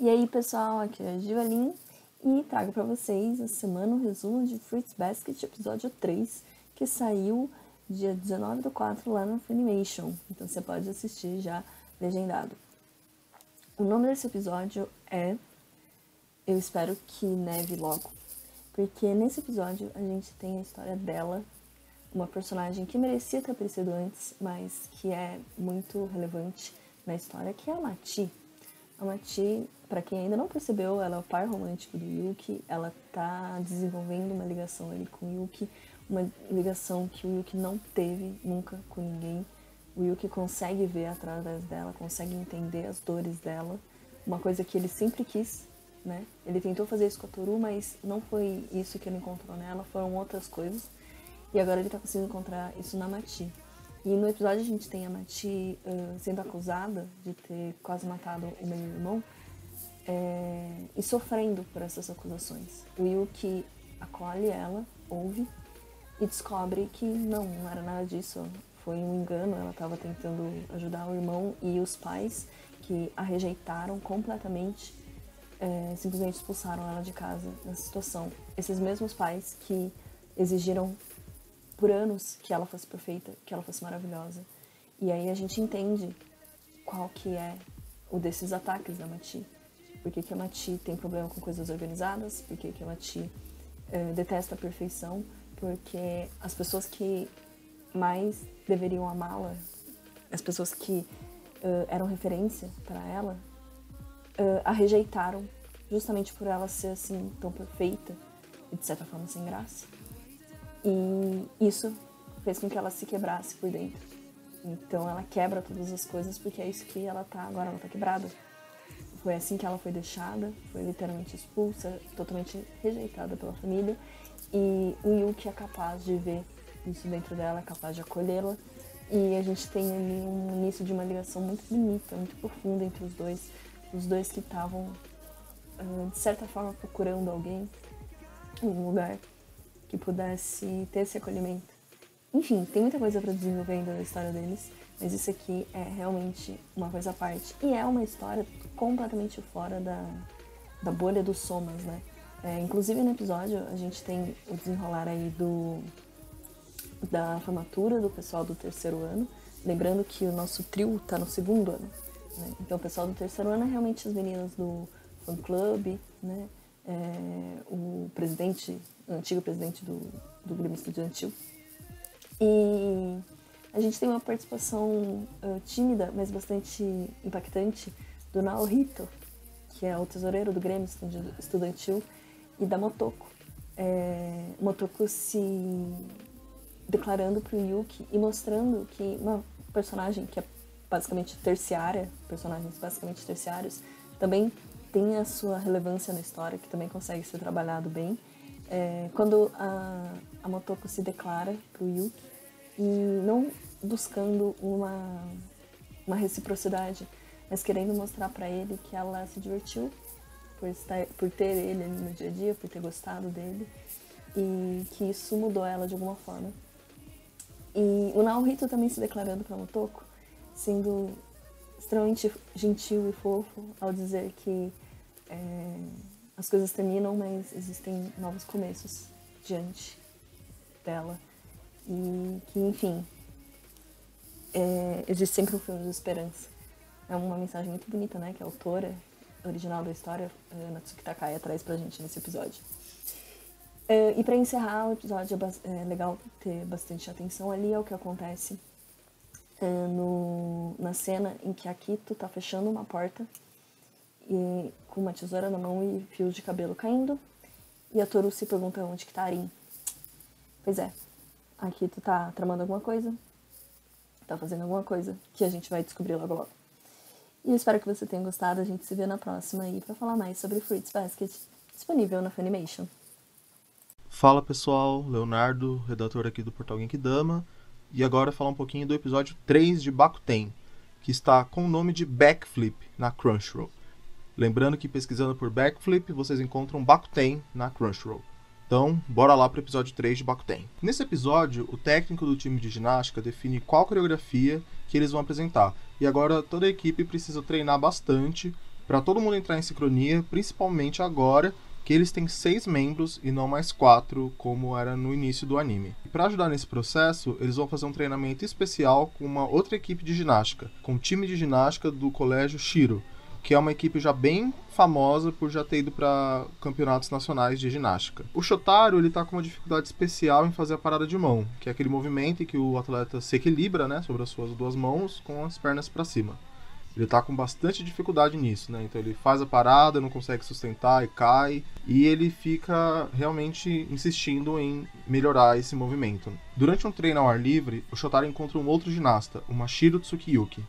E aí pessoal, aqui é a Givalin e trago para vocês essa semana um resumo de Fruits Basket episódio 3, que saiu dia 19/4 lá no Funimation, então você pode assistir já legendado. O nome desse episódio é Eu Espero Que Neve Logo, porque nesse episódio a gente tem a história dela, uma personagem que merecia ter aparecido antes, mas que é muito relevante na história, que é a Mati. A Mati, para quem ainda não percebeu, ela é o par romântico do Yuki, ela tá desenvolvendo uma ligação ali com o Yuki, uma ligação que o Yuki não teve nunca com ninguém. O Yuki consegue ver através dela, consegue entender as dores dela, uma coisa que ele sempre quis, né? Ele tentou fazer isso com a Toru, mas não foi isso que ele encontrou nela, foram outras coisas. E agora ele tá conseguindo encontrar isso na Mati. E no episódio a gente tem a Mati sendo acusada de ter quase matado o meio-irmão e sofrendo por essas acusações. O Yuki acolhe ela, ouve e descobre que não era nada disso, foi um engano, ela estava tentando ajudar o irmão e os pais que a rejeitaram completamente, simplesmente expulsaram ela de casa nessa situação. Esses mesmos pais que exigiram por anos que ela fosse perfeita, que ela fosse maravilhosa. E aí a gente entende qual que é o desses ataques da Mati. Por que a Mati tem problema com coisas organizadas, por que a Mati detesta a perfeição, porque as pessoas que mais deveriam amá-la, as pessoas que eram referência para ela, a rejeitaram justamente por ela ser assim tão perfeita e de certa forma sem graça. E isso fez com que ela se quebrasse por dentro. Então ela quebra todas as coisas porque é isso que ela tá agora, ela tá quebrada. Foi assim que ela foi deixada, foi literalmente expulsa, totalmente rejeitada pela família. E o Yuki é capaz de ver isso dentro dela, é capaz de acolhê-la. E a gente tem ali um início de uma ligação muito bonita, muito profunda entre os dois que estavam, de certa forma, procurando alguém, um lugar que pudesse ter esse acolhimento. Enfim, tem muita coisa para desenvolver ainda da história deles, mas isso aqui é realmente uma coisa à parte. E é uma história completamente fora da bolha dos somas, né? Inclusive no episódio a gente tem o desenrolar aí da formatura do pessoal do terceiro ano. Lembrando que o nosso trio tá no segundo ano, né? Então o pessoal do terceiro ano é realmente as meninas do fan club, né? O antigo presidente do Grêmio Estudantil. E a gente tem uma participação tímida, mas bastante impactante, do Naohito, que é o tesoureiro do Grêmio Estudantil, e da Motoko. Motoko se declarando pro Yuki e mostrando que uma personagem que é basicamente terciária, personagens basicamente terciários, também tem a sua relevância na história, que também consegue ser trabalhado bem. Quando a Motoko se declara pro Yuki, e não buscando uma reciprocidade, mas querendo mostrar para ele que ela se divertiu por ter ele ali no dia a dia, por ter gostado dele, e que isso mudou ela de alguma forma. E o Naohito também se declarando pra Motoko, sendo extremamente gentil e fofo ao dizer que as coisas terminam, mas existem novos começos diante dela. E que, enfim, existe sempre um filme de esperança. É uma mensagem muito bonita, né? Que a autora original da história, Natsuki Takaya, traz pra gente nesse episódio. E pra encerrar o episódio, é legal ter bastante atenção ali ao que acontece na cena em que a Kito tá fechando uma porta e com uma tesoura na mão e fios de cabelo caindo, e a Toru se pergunta onde que tá a Arin. Pois é, a Kito tá tramando alguma coisa, tá fazendo alguma coisa que a gente vai descobrir logo logo. E eu espero que você tenha gostado, a gente se vê na próxima aí pra falar mais sobre Fruits Basket, disponível na Funimation. Fala pessoal, Leonardo, redator aqui do Portal Genkidama, e agora falar um pouquinho do episódio 3 de Bakuten, que está com o nome de Backflip na Crunchyroll. Lembrando que pesquisando por Backflip, vocês encontram Bakuten na Crunchyroll. Então, bora lá para o episódio 3 de Bakuten. Nesse episódio, o técnico do time de ginástica define qual coreografia que eles vão apresentar. E agora toda a equipe precisa treinar bastante para todo mundo entrar em sincronia, principalmente agora que eles têm 6 membros e não mais 4, como era no início do anime. E para ajudar nesse processo, eles vão fazer um treinamento especial com uma outra equipe de ginástica, com o time de ginástica do Colégio Shiro, que é uma equipe já bem famosa por já ter ido para campeonatos nacionais de ginástica. O Shotaro, ele tá com uma dificuldade especial em fazer a parada de mão, que é aquele movimento em que o atleta se equilibra, né, sobre as suas 2 mãos com as pernas para cima. Ele tá com bastante dificuldade nisso, né? Então ele faz a parada, não consegue sustentar e cai. E ele fica realmente insistindo em melhorar esse movimento. Durante um treino ao ar livre, o Shotaro encontra um outro ginasta, o Mashiro Tsukiyuki.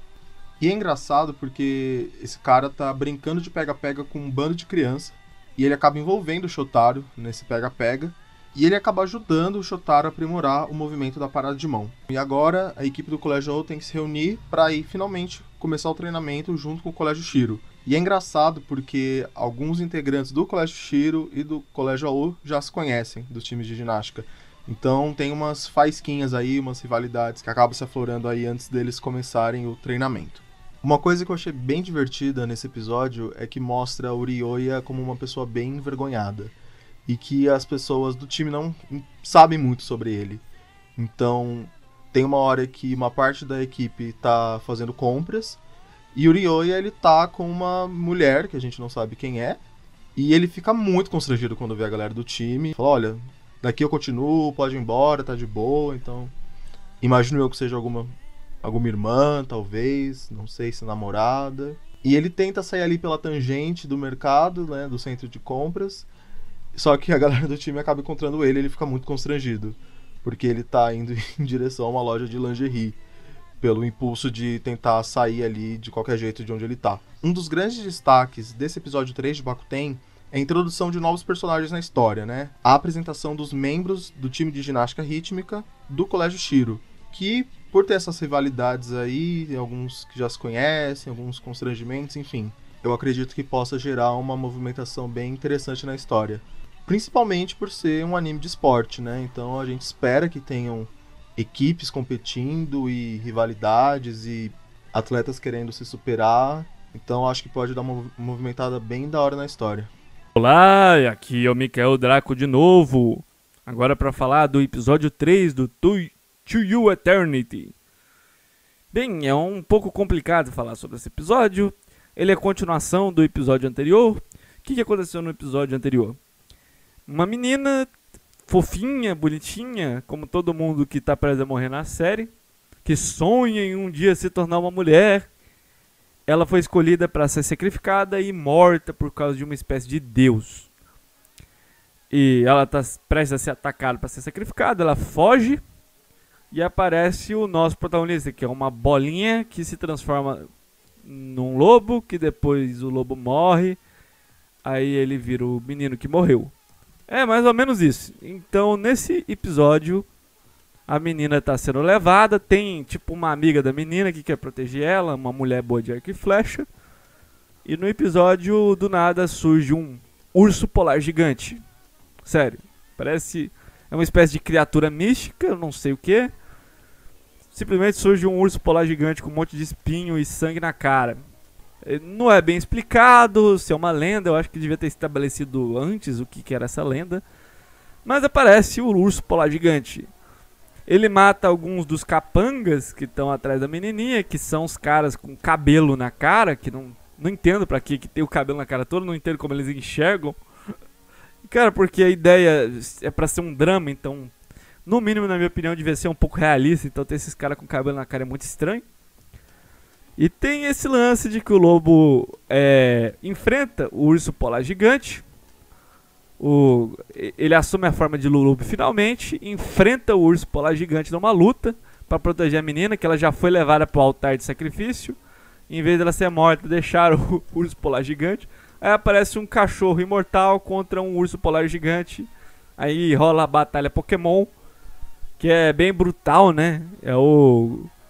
E é engraçado porque esse cara tá brincando de pega-pega com um bando de criança. E ele acaba envolvendo o Shotaro nesse pega-pega. E ele acaba ajudando o Shotaro a aprimorar o movimento da parada de mão. E agora a equipe do Colégio O tem que se reunir para ir finalmente começar o treinamento junto com o Colégio Shiro. E é engraçado porque alguns integrantes do Colégio Shiro e do Colégio O já se conhecem dos times de ginástica. Então tem umas faísquinhas aí, umas rivalidades que acabam se aflorando aí antes deles começarem o treinamento. Uma coisa que eu achei bem divertida nesse episódio é que mostra o Ryoya como uma pessoa bem envergonhada. E que as pessoas do time não sabem muito sobre ele. Então, tem uma hora que uma parte da equipe tá fazendo compras, e o Ryoya, ele tá com uma mulher, que a gente não sabe quem é, e ele fica muito constrangido quando vê a galera do time. Fala, olha, daqui eu continuo, pode ir embora, tá de boa, então... Imagino eu que seja alguma irmã, talvez, não sei se namorada. E ele tenta sair ali pela tangente do mercado, né, do centro de compras. Só que a galera do time acaba encontrando ele fica muito constrangido. Porque ele tá indo em direção a uma loja de lingerie. Pelo impulso de tentar sair ali de qualquer jeito de onde ele tá. Um dos grandes destaques desse episódio 3 de Bakuten é a introdução de novos personagens na história, né? A apresentação dos membros do time de ginástica rítmica do Colégio Shiro. Que, por ter essas rivalidades aí, alguns que já se conhecem, alguns constrangimentos, enfim... Eu acredito que possa gerar uma movimentação bem interessante na história. Principalmente por ser um anime de esporte, né? Então a gente espera que tenham equipes competindo e rivalidades e atletas querendo se superar. Então acho que pode dar uma movimentada bem da hora na história. Olá, aqui é o Mikael Draco de novo. Agora para falar do episódio 3 do To You Eternity. Bem, é um pouco complicado falar sobre esse episódio. Ele é a continuação do episódio anterior. O que aconteceu no episódio anterior? Uma menina fofinha, bonitinha, como todo mundo que está prestes a morrer na série, que sonha em um dia se tornar uma mulher. Ela foi escolhida para ser sacrificada e morta por causa de uma espécie de deus. E ela está prestes a ser atacada para ser sacrificada. Ela foge e aparece o nosso protagonista, que é uma bolinha que se transforma num lobo, que depois o lobo morre, aí ele vira o menino que morreu. É mais ou menos isso. Então nesse episódio a menina está sendo levada, tem tipo uma amiga da menina que quer proteger ela, uma mulher boa de arco e flecha, e no episódio do nada surge um urso polar gigante. Sério, parece é uma espécie de criatura mística, eu não sei o que. Simplesmente surge um urso polar gigante com um monte de espinho e sangue na cara. Não é bem explicado se é uma lenda, eu acho que devia ter estabelecido antes o que era essa lenda. Mas aparece o urso polar gigante. Ele mata alguns dos capangas que estão atrás da menininha, que são os caras com cabelo na cara, que não entendo pra que tem o cabelo na cara toda, não entendo como eles enxergam. Cara, porque a ideia é pra ser um drama, então... No mínimo, na minha opinião, devia ser um pouco realista. Então ter esses caras com cabelo na cara é muito estranho. E tem esse lance de que o lobo enfrenta o urso polar gigante. Ele assume a forma de lobo finalmente. Enfrenta o urso polar gigante numa luta para proteger a menina, que ela já foi levada para o altar de sacrifício. Em vez dela ser morta, deixaram o urso polar gigante. Aí aparece um cachorro imortal contra um urso polar gigante. Aí rola a batalha Pokémon, que é bem brutal, né?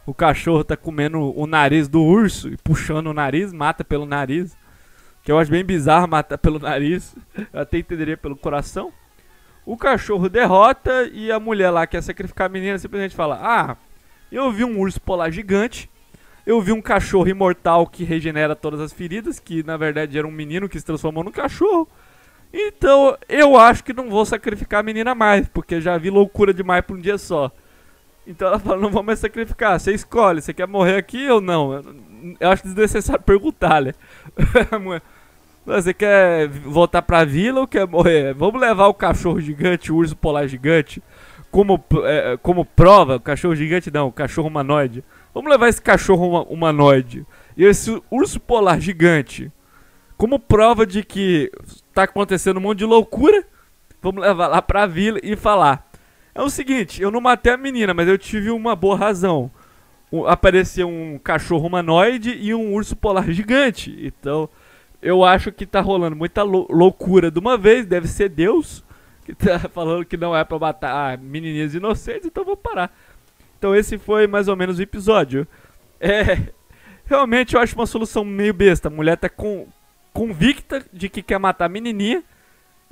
O cachorro tá comendo o nariz do urso e puxando o nariz, mata pelo nariz. Que eu acho bem bizarro matar pelo nariz. Eu até entenderia pelo coração. O cachorro derrota e a mulher lá que quer sacrificar a menina simplesmente fala: ah, eu vi um urso polar gigante Eu vi um cachorro imortal que regenera todas as feridas, que na verdade era um menino que se transformou num cachorro. Então eu acho que não vou sacrificar a menina mais, porque já vi loucura demais por um dia só. Então ela fala, não vou mais sacrificar, você escolhe, você quer morrer aqui ou não? Eu acho desnecessário perguntar, né? Você quer voltar pra vila ou quer morrer? Vamos levar o cachorro gigante, o urso polar gigante, como prova. O cachorro gigante não, o cachorro humanoide. Vamos levar esse cachorro humanoide e esse urso polar gigante como prova de que tá acontecendo um monte de loucura. Vamos levar lá pra vila e falar: é o seguinte, eu não matei a menina, mas eu tive uma boa razão. Apareceu um cachorro humanoide e um urso polar gigante. Então, eu acho que tá rolando muita loucura de uma vez. Deve ser Deus que tá falando que não é pra matar menininhas inocentes, então vou parar. Então esse foi mais ou menos o episódio. Realmente eu acho uma solução meio besta. A mulher tá convicta de que quer matar a menininha,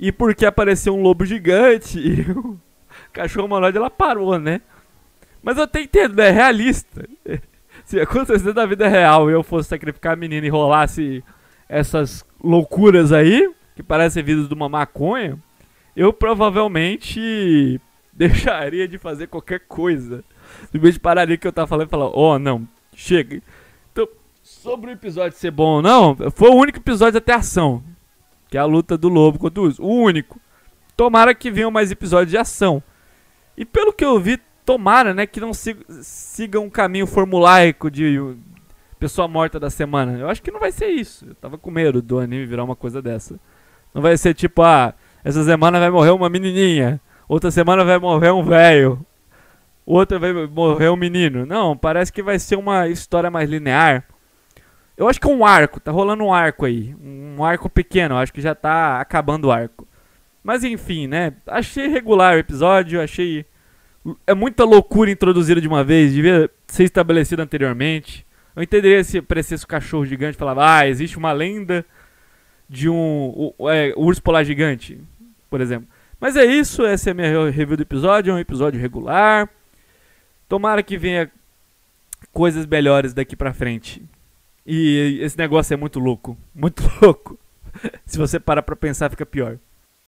e porque apareceu um lobo gigante e o cachorro humanoide, ela parou, né? Mas eu até entendo, é realista. Se acontecesse na vida real e eu fosse sacrificar a menina e rolasse essas loucuras aí, que parecem vidas de uma maconha, eu provavelmente deixaria de fazer qualquer coisa. Simplesmente pararia o que eu tava falando e falar, não, chega. Então, sobre o episódio ser bom ou não, foi o único episódio até ação, que é a luta do lobo contra o urso. O único. Tomara que venham mais episódios de ação. E pelo que eu vi, tomara, né, que não siga um caminho formulaico de pessoa morta da semana. Eu acho que não vai ser isso. Eu tava com medo do anime virar uma coisa dessa. Não vai ser tipo, essa semana vai morrer uma menininha, outra semana vai morrer um velho, outra vai morrer um menino. Não, parece que vai ser uma história mais linear. Eu acho que é um arco, tá rolando um arco aí. Um arco pequeno, acho que já tá acabando o arco. Mas enfim, né, achei regular o episódio, achei... É muita loucura introduzida de uma vez, devia ser estabelecido anteriormente. Eu entenderia se aparecesse o cachorro gigante e falava, existe uma lenda de um urso polar gigante, por exemplo. Mas é isso, essa é a minha review do episódio, é um episódio regular. Tomara que venha coisas melhores daqui pra frente. E esse negócio é muito louco, muito louco. Se você parar pra pensar, fica pior.